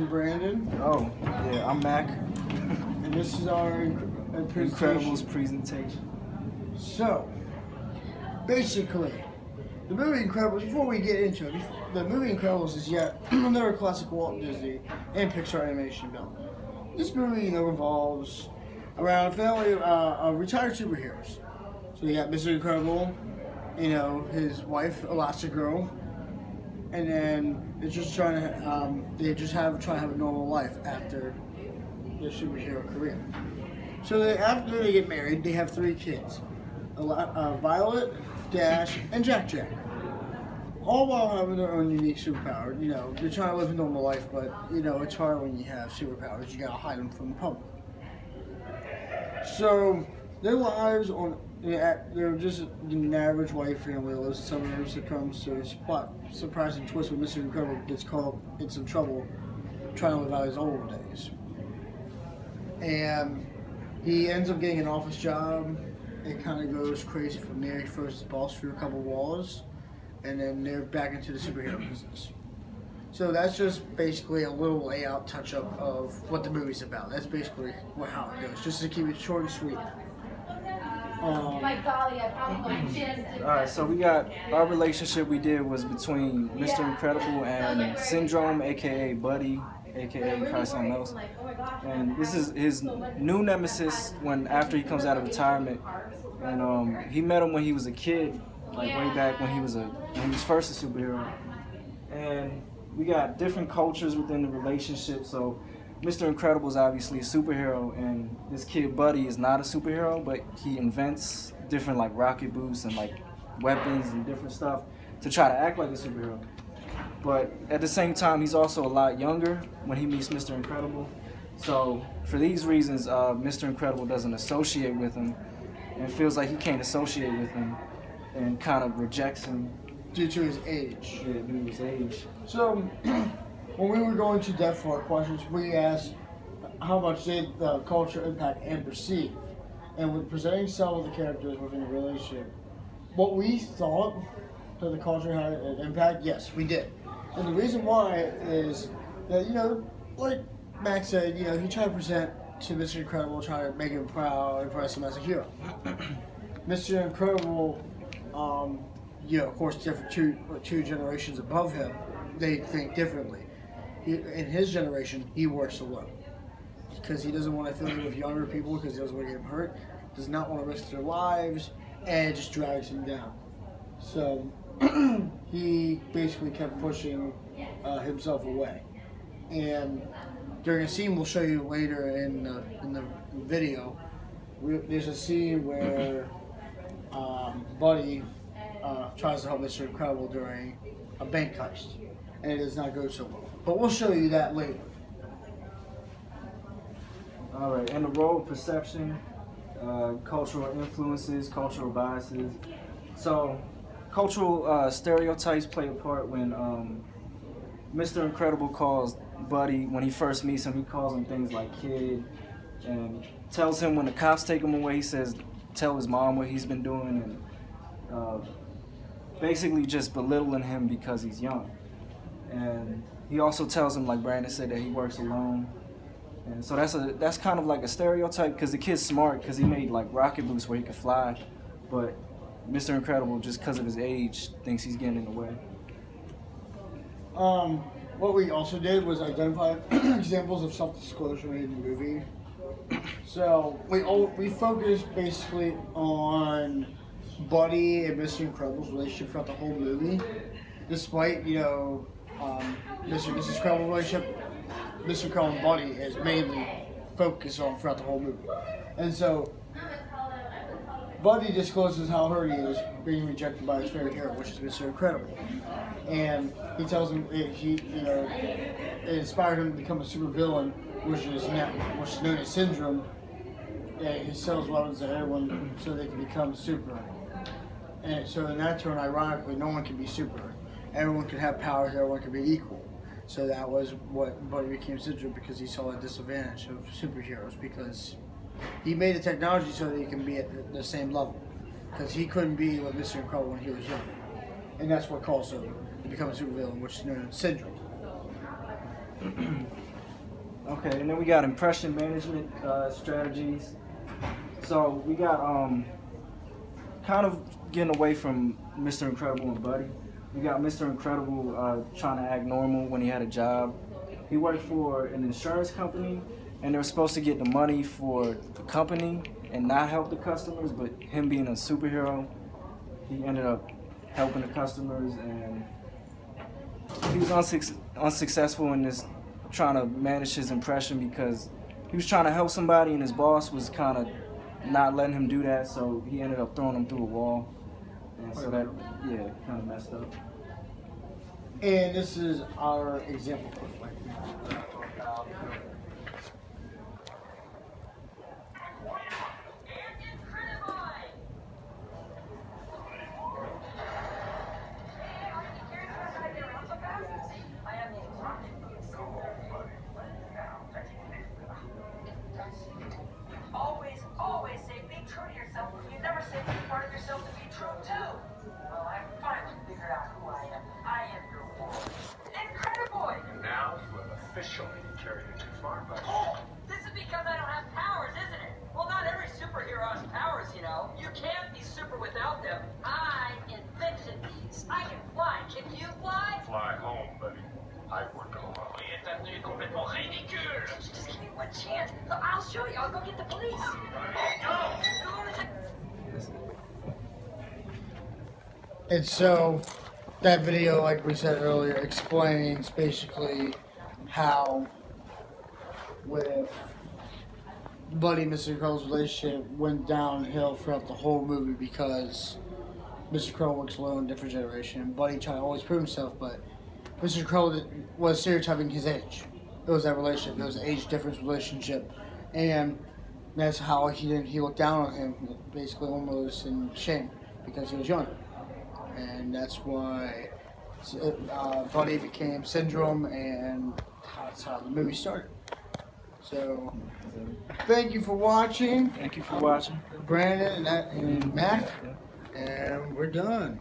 Brandon. Oh, yeah, I'm Mac. And this is our Incredibles presentation. So, basically, the movie Incredibles, before we get into it, the movie Incredibles is yet another classic Walt Disney and Pixar animation film. This movie, revolves around a family of retired superheroes. So you got Mr. Incredible, his wife, Elastigirl, and then they're just trying to trying to have a normal life after their superhero career. So after they get married, they have 3 kids: Violet, Dash, and Jack Jack. All while having their own unique superpower. They're trying to live a normal life, but it's hard when you have superpowers. You gotta hide them from the public. So their lives they're just an average white family that lives in suburbs that comes to a surprising twist when Mr. Incredible gets caught in some trouble trying to live out his old days. And he ends up getting an office job. It kind of goes crazy from there. He throws his boss through a couple walls, and then they're back into the superhero business. So that's just basically a little layout touch-up of what the movie's about. That's basically how it goes, just to keep it short and sweet. Alright, so we got our relationship we did was between Mr. Incredible and Syndrome, aka Buddy, aka Christ on Metals. And this is his new nemesis after he comes out of retirement. And he met him when he was a kid, like way back when he was first a superhero. And we got different cultures within the relationship. So Mr. Incredible is obviously a superhero, and this kid Buddy is not a superhero, but he invents different like rocket boots and like weapons and different stuff to try to act like a superhero. But at the same time, he's also a lot younger when he meets Mr. Incredible. So for these reasons, Mr. Incredible doesn't associate with him and feels like he can't associate with him and kind of rejects him. Due to his age. Yeah, due to his age. So, when we were going to depth for our questions, we asked how much did the culture impact and perceive. And with presenting some of the characters within the relationship, what we thought that the culture had an impact, yes, we did. And the reason why is that, like Max said, he tried to present to Mr. Incredible, trying to make him proud, impress him as a hero. Mr. Incredible, of course, different two generations above him, they think differently. In his generation, he works alone because he doesn't want to affiliate with younger people because he doesn't want to get them hurt, does not want to risk their lives, and it just drags him down. So he basically kept pushing himself away. And during a scene we'll show you later in the video, there's a scene where Buddy tries to help Mr. Incredible during a bank heist, and it does not go so well. But we'll show you that later. Alright, and the role of perception, cultural influences, cultural biases. So, cultural stereotypes play a part when Mr. Incredible calls Buddy, when he first meets him, he calls him things like kid, and tells him when the cops take him away, he says, tell his mom what he's been doing, and basically just belittling him because he's young. And he also tells him, like Brandon said, that he works alone. And so that's kind of like a stereotype because the kid's smart because he made like rocket boots where he could fly, but Mr. Incredible, just because of his age, thinks he's getting in the way. What we also did was identify examples of self-disclosure made in the movie. So we focused basically on Buddy and Mr. Incredible's relationship throughout the whole movie, despite Mr. and Mrs. Incredible relationship. Mr. Incredible and Buddy is mainly focused on throughout the whole movie, and so Buddy discloses how hurt he is being rejected by his favorite hero, which is Mr. Incredible, and he tells him it inspired him to become a supervillain, which is known as Syndrome. He sells weapons to everyone so they can become super. And so in that turn, ironically, no one can be super. Everyone can have powers, everyone can be equal. So that was what Buddy became Syndrome, because he saw a disadvantage of superheroes, because he made the technology so that he can be at the same level. Because he couldn't be with Mr. Incredible when he was young. And that's what caused him to become a supervillain, which is known as Syndrome. Okay, and then we got impression management strategies. So we got kind of getting away from Mr. Incredible and Buddy. We got Mr. Incredible trying to act normal when he had a job. He worked for an insurance company, and they were supposed to get the money for the company and not help the customers, but him being a superhero, he ended up helping the customers, and he was unsuccessful in this trying to manage his impression because he was trying to help somebody and his boss was kind of not letting him do that, so he ended up throwing him through a wall, and so that kind of messed up. And this is our example. Always say be true to yourself. You never say be part of yourself to be true too. Well, I finally figured out who I am. I am your boy. Incrediboy! Now you have officially carried it too far, buddy. Oh, this is because I don't have powers, isn't it? Well, not every superhero has powers, you know. You can't be super without them. I invented these. I can fly. Can you fly? Fly home, buddy. I work alone. C'est complètement ridicule. Just give me one chance. I'll show you. I'll go get the police. And so, that video, like we said earlier, explains basically how, with Buddy and Mr. Crow's relationship went downhill throughout the whole movie because Mr. Crow works alone, different generation, and Buddy tried to always prove himself, but Mr. Crow was stereotyping his age. It was that relationship. It was an age difference relationship, and that's how he looked down on him, basically almost in shame because he was young, and that's why Buddy became Syndrome, and that's how the movie started. So, thank you for watching. Thank you for watching. Brandon and Matt, and we're done.